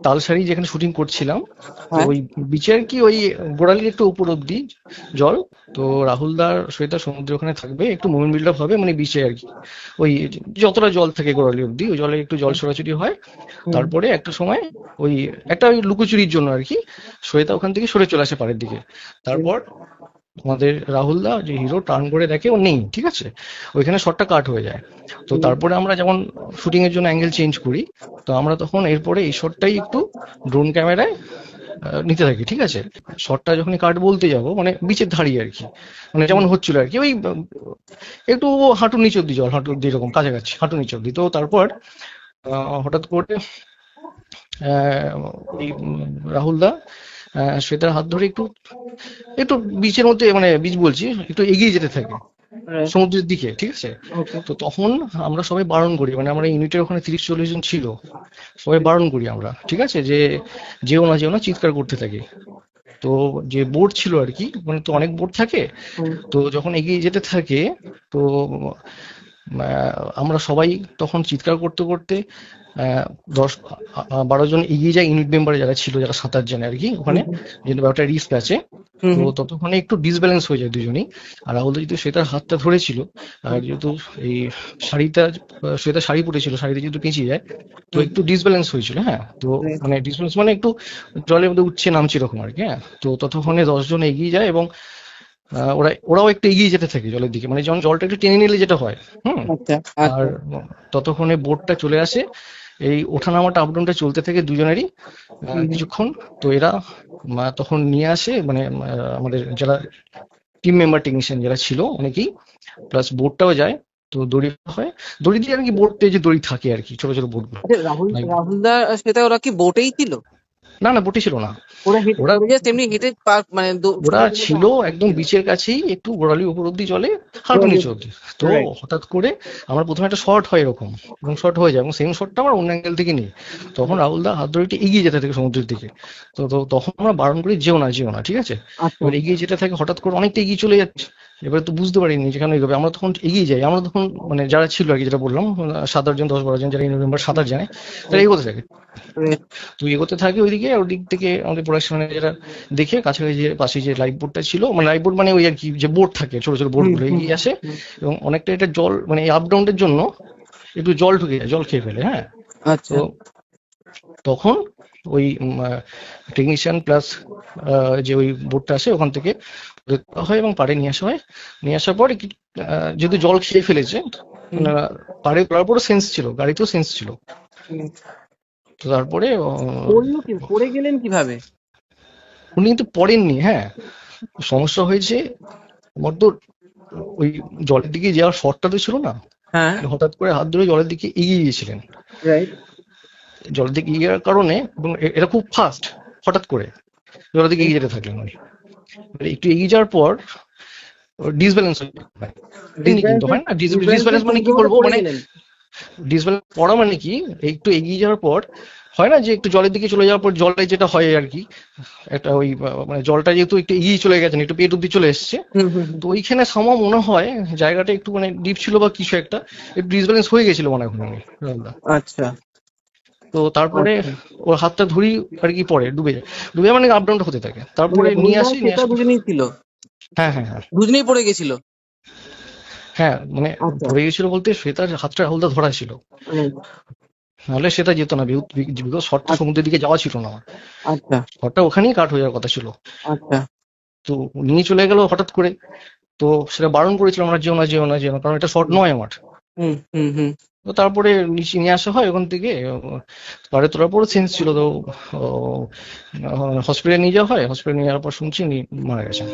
তালসারি যেখানে শুটিং করছিলাম, তো হ্যাঁ। ওই বিচে আর কি ওই গোড়ালির একটু উপর অব্দি জল। তো রাহুলদার শ্বেতা সমুদ্রে ওখানে থাকবে, একটু মুভমেন্ট বিল্ড আপ হবে মানে বিচে আর কি। ওই যতটা জল থাকে গোড়ালি অব্দি ওই জলে একটু জল ছড়াছড়ি হয়। হুম। তারপরে একটা সময় ওই একটা ওই লুকোচুরির জন্য আর কি শ্বেতা ওখান থেকে সরে চলে আসে পাড়ের দিকে। হুম। তারপর আমাদের রাহুলদা যে হিরো টার্ন করে দেখে ও নেই, ঠিক আছে, ওইখানে শটটা কাট হয়ে যায়। তো হুম। তারপরে আমরা যেমন শুটিং এর জন্য অ্যাঙ্গেল চেঞ্জ করি, তো আমরা তখন এরপরে এই শটটাই একটু ড্রোন ক্যামেরায় নিতে থাকি, ঠিক আছে। শটটা যখনই কাট বলতে যাব মানে বিচের ধারি আর কি, মানে যেমন হচ্ছিল আর কি ওই একটু হাঁটুর নিচ অব্দি জল, হাঁটু অব্দি এরকম কাছাকাছি হাঁটু নিচ অব্দি। তো তারপর হঠাৎ করে আহ, ওই রাহুলদা শ্বেতার হাত ধরে একটু একটু বিচের মধ্যে মানে বিচ বলছি একটু এগিয়ে যেতে থাকে রাইট। সমুদ্রের দিকে, ঠিক আছে। ওকে। তো তখন আমরা সবাই বারণ করি, মানে আমরা ইউনিটের ওখানে 30-40 জন ছিল, সবাই বারণ করি আমরা, ঠিক আছে, যে যেও না যেও না, চিৎকার করতে থাকি। তো যে বোট ছিল আর কি, মানে তো অনেক বোট থাকে, হুম। তো যখন এগিয়ে যেতে থাকে, তো আমরা সবাই তখন চিৎকার করতে করতে আহ, 10-12 জন এগিয়ে যায়, ইউনিট মেম্বার যারা ছিল, যারা সাঁতার জানে আর কি ওখানে, হুম। যেহেতু একটা রিস্ক আছে। হুম। তো হুম। ততক্ষণে একটু ডিসব্যালেন্স হয়ে যায় দুজনেই। আর রাহুল যেহেতু শ্বেতার হাতটা ধরেছিল, আর হুম। যেহেতু এই শাড়িটা, শ্বেতা শাড়ি পরেছিল, শাড়িতে যেহেতু পেঁচিয়ে যায়, তো হুম। একটু ডিসব্যালেন্স হয়েছিল, হ্যাঁ। তো রাইট। মানে ডিসব্যালেন্স মানে একটু জলের মধ্যে উঠছে নামছে এরকম আর কি, হ্যাঁ। তো ততক্ষণে 10 জন এগিয়ে যায় এবং ওরাও একটু এগিয়ে যেতে থাকে জলের দিকে, মানে যেমন জলটা একটু টেনে নিলে যেটা হয়। হুম। আচ্ছা। আর আচ্ছা। ততক্ষণে বোটটা চলে আসে, এই ওঠানামাটা আপ ডাউনটা চলতে থাকে দুজনেরই হুম। হুম। কিছুক্ষণ। তো এরা তখন নিয়ে আসে মানে আমাদের যারা টিম মেম্বার টেকনিশিয়ান যারা ছিল অনেকেই, প্লাস বোটটাও যায়। তো দড়ি হয়, দড়ি দিয়ে আর কি, বোটে যে দড়ি থাকে আর কি, ছোট ছোট বোটগুলো। আচ্ছা, রাহুলদা আর শ্বেতা ওরা কি বোটেই ছিল? না না, বোটে ছিল না। ওরা হেঁটে, ওরা ওরা জাস্ট এমনি হেঁটে মানে ওরা সমুদ্রের মধ্যে ছিল হাঁটতে একদম ছিল? বিচের কাছেই, একটু গোড়ালি উপর অব্দি জলে, হাঁটু গোয়ালিয়র। নিচে অব্দি। তো রাইট। হঠাৎ করে আমার প্রথমে একটা শর্ট হয় এরকম, এবং শর্ট হয়ে যায়, এবং সেম শটটা আমার অন্য অ্যাঙ্গেল থেকে নিই। তখন রাহুল দা হাত ধরে একটু এগিয়ে যেতে থাকে সমুদ্রের দিকে। তো তখন আমরা বারণ করি, যেও না যেও না, ঠিক আছে। আচ্ছা। এবার এগিয়ে যেতে থাকে, হঠাৎ করে অনেকটা এগিয়ে চলে যাচ্ছে। এবার তো বুঝতে পারিনি যেখানে এগোবে, আমরা তখন এগিয়ে যাই, আমরা তখন মানে যারা ছিল আর কি, যেটা বললাম 7-8 জন 10-12 জন যারা ইউনিট মেম্বার সাঁতার জানে, তারা এগোতে থাকে। রাইট। তো এগোতে থাকে ওইদিকে, আর ওদিক থেকে আমাদের প্রোডাকশন ম্যানেজাররা দেখে কাছাকাছি যে পাশে যে লাইফ বোটটা ছিল, মানে লাইফ বোট মানে ওই আর কি যে বোট থাকে, ছোট ছোট বোট হুম। গুলো হুম। এগিয়ে আসে। হুম। এবং অনেকটা এটা জল মানে আপ ডাউনের জন্য একটু জল ঢুকে যায়, জল খেয়ে ফেলে, হ্যাঁ। তো আচ্ছা। তখন ওই টেকনিশিয়ান প্লাস যে ওই বোটটা আসে ওখান থেকে ওদের তোলা হয় এবং পাড়ে নিয়ে আসা হয়। নিয়ে আসার পরে যেহেতু জল খেয়ে ফেলেছে, হুম। মানে পাড়ে তোলার পরও সেন্স ছিল, গাড়িতেও সেন্স ছিল। হুম। তো তারপরে পড়লো কি, পড়ে গেলেন কিভাবে? উনি কিন্তু পড়েননি, হ্যাঁ। সমস্যা হয়েছে আমার তো ওই জলের দিকে যাওয়ার শর্টটা তো ছিল না। হ্যাঁ। হঠাৎ করে হাত ধরে জলের দিকে এগিয়ে গিয়েছিলেন। রাইট। জলের দিকে এগিয়ে যাওয়ার কারণে, এবং এটা খুব ফাস্ট, হঠাৎ করে জলের দিকে এগিয়ে যেতে থাকলেন উনি। এবারে একটু এগিয়ে যাওয়ার পর ডিসব্যালেন্স হয়ে যায়। এমনি কিন্তু ডিসব্যালেন্সে, হয় না, ডিসব্যালেন্সে ডিসব্যালেন্স মানে কি সমুদ্রের মধ্যে বলবো, পড়ে মানে গেলেন? ডিসব্যালেন্স পড়া মানে কি, একটু এগিয়ে যাওয়ার পর হয় না যে একটু জলের দিকে চলে যাওয়ার পর জলে যেটা হয় আর কি, একটা ওই মানে জলটা যেহেতু একটু এগিয়ে চলে গেছেন, একটু পেট অব্দি চলে এসছে। হুম। হুম। হুম। তো ওইখানে সামা মনে হয় জায়গাটা একটু মানে ডিপ ছিল বা কিছু একটা, একটু ডিসব্যালেন্স হয়ে গেছিল মনে হয় ওখানে রাহুলদা। আচ্ছা। তো তারপরে আচ্ছা। ওর হাতটা ধরি আর কি, পরে ডুবে যায়, ডুবে মানে আপ ডাউনটা হতে থাকে, মানে তারপরে নিয়ে রাহুলদা আসি, আর নিয়ে শ্বেতা আসি। দুজনেই ছিল? হ্যাঁ হ্যাঁ হ্যাঁ। দুজনেই পড়ে গেছিল? হ্যাঁ মানে আচ্ছা। পড়ে গেছিল বলতে শ্বেতার হাতটা রাহুলদা ধরা ছিল, রাইট। নাহলে সেটা যেত না, বিকজ শটটা আচ্ছা। সমুদ্রের দিকে যাওয়া ছিল না আমার, আচ্ছা। শটটা ওখানেই কাট হয়ে যাওয়ার কথা ছিল। আচ্ছা। তো নিয়ে চলে গেল হঠাৎ করে। তো সেটা বারণ করেছিলাম আমরা, যেও না যেও না যেও না, কারণ এটা শট হুম। নয় আমার। হুম। হুম। হুম। তো তারপরে নিচে নিয়ে আসা হয় ওখান থেকে, পাড়ে তোলার পরও সেন্স ছিল। তো হসপিটালে নিয়ে যাওয়া হয়, হসপিটালে নিয়ে যাওয়ার পর শুনছি উনি মারা গেছেন।